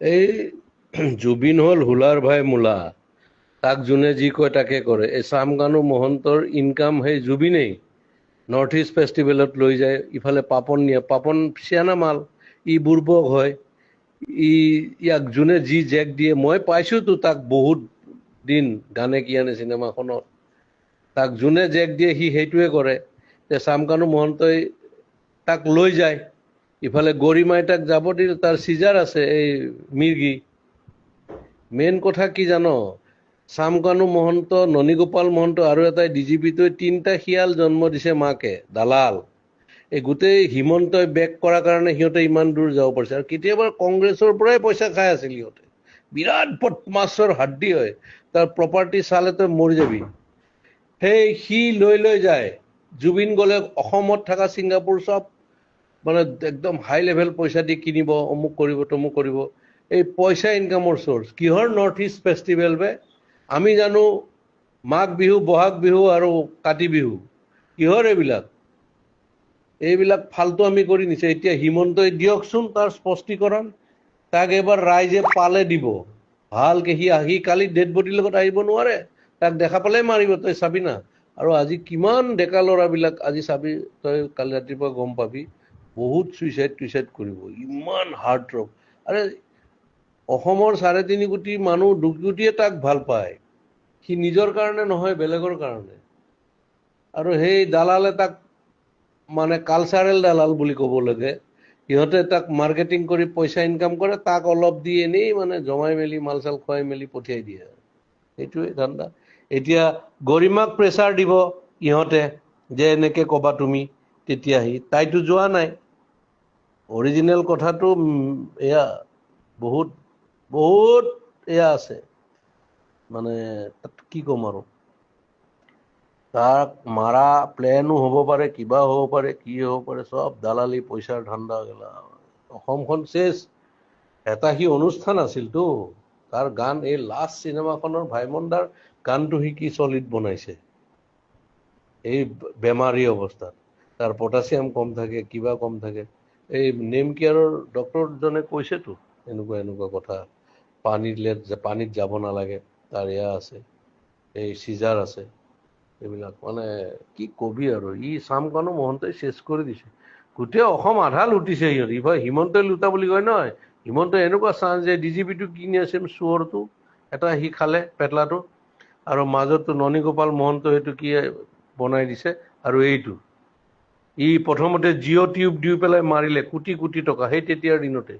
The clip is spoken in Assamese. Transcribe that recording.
এই জুবিন হল হুলাৰ ভাই মূলা, তাক যোনে যি কয় তাকে কৰে। এই চামকানু মহন্তৰ ইনকাম সেই জুবিনেই। নৰ্থ ইষ্ট ফেষ্টিভেলত লৈ যায়, ইফালে পাপন নিয়ে, পাপন চিয়ানা মাল, ই বুৰ্বক হয়। ই ইয়াক যোনে যি জেক দিয়ে, মই পাইছোতো তাক বহুত দিন গানে কি আনে চিনেমাখনত, তাক যোনে জেক দিয়ে সি সেইটোৱে কৰে। যে চামকানু মহন্তই তাক লৈ যায়, ইফালে গৰিমাই তাক যাব দিল, তাৰ চিজাৰ আছে এই মিৰ্গি। মেইন কথা কি জানো, চামকানু মহন্ত, ননীগোপাল মহন্ত আৰু এটাই ডিজিপিটোৱে তিনিটা শিয়াল জন্ম দিছে মাকে, দালাল। এই গোটেই হিমন্তই বেক কৰাৰ কাৰণে সিহঁতে ইমান দূৰ যাব পাৰিছে। আৰু কেতিয়াবা কংগ্ৰেছৰ পৰাই পইচা খাই আছিল সিহঁতে, বিৰাট বদমাছৰ হাড্ডি হয়। তাৰ প্ৰপাৰ্টি চালে তই মৰি যাবি। সেই সি লৈ লৈ যায়। জুবিন গ'লে অসমত থকা ছিংগাপুৰ চব মানে একদম হাই লেভেল পইচা দি কিনিব, অমুক কৰিব তমুক কৰিব। এই পইচা ইনকামৰ চ'ৰ্চ কিহৰ? নৰ্থ ইষ্ট ফেষ্টিভেল বে। আমি জানো মাঘ বিহু, বহাগ বিহু আৰু কাতি বিহু, কিহৰ এইবিলাক? এইবিলাক ফাল্টু আমি কৰি নিছে। এতিয়া হিমন্তই দিয়কচোন তাৰ স্পষ্টীকৰণ, তাক এবাৰ ৰাইজে পালে দিব ভালকে। সি কালি ডেড বডিৰ লগত আহিব নোৱাৰে, তাক দেখা পালে মাৰিব, তই চাবি না। আৰু আজি কিমান ডেকা ল'ৰাবিলাক, আজি চাবি তই, কালি ৰাতিপুৱা গম পাবি, বহুত চুইচাইড কৰিব, ইমান হাৰ্ট ড্ৰপ। আৰে অসমৰ 3.5 কোটি মানুহ, 2 কোটিয়ে তাক ভাল পায়। সি নিজৰ কাৰণে নহয়, বেলেগৰ কাৰণে। আৰু সেই দালালে তাক মানে কালচাৰেল দালাল বুলি ক'ব লাগে। সিহঁতে তাক মাৰ্কেটিং কৰি পইচা ইনকাম কৰে, তাক অলপ দি এনেই মানে জমাই মেলি মাল চাল খুৱাই মেলি পঠিয়াই দিয়ে। সেইটোৱে ধান্দা। এতিয়া গৰিমাক প্ৰেছাৰ দিব ইহঁতে, যে এনেকে ক'বা তুমি, তেতিয়া তাইতো যোৱা নাই। অৰিজিনেল কথাটো এয়া বহুত বহুত এয়া আছে, মানে তাত কি ক'ম আৰু। তাক মাৰা প্লেনো হ'ব পাৰে, কিবা হ'ব পাৰে, কি হ'ব পাৰে, চব দালালি পইচাৰ ধান্দা গেলা। অসমখন চেচ। এটা সি অনুষ্ঠান আছিলতো, তাৰ গান, এই লাষ্ট চিনেমাখনৰ ভাইমন দাৰ গানটো সি কি চলিড বনাইছে এই বেমাৰী অৱস্থাত। তাৰ পটাছিয়াম কম থাকে, কিবা কম থাকে। এই নেম কেয়াৰৰ ডক্টৰজনে কৈছেতো এনেকুৱা এনেকুৱা কথা, পানীত যাব নালাগে, তাৰ এয়া আছে, এই চিজাৰ আছে। এইবিলাক মানে কি কবি আৰু। ই চামকানু মহন্তই চেচ কৰি দিছে গোটেই অসম, আধা লুটিছে সিহঁত। ইফালে হিমন্তই লুটা বুলি কয় নহয়, হিমন্তই এনেকুৱা চান্স যে ডিজিপিটো কিনি আছে চোৰটো এটা, সি খালে পেটলাটো। আৰু মাজতো ননীগোপাল মহন্ত সেইটো কি বনাই দিছে। আৰু এইটো ই প্ৰথমতে জিঅ' টিউব দি পেলাই মাৰিলে কোটি কোটি টকা, সেই তেতিয়াৰ দিনতে।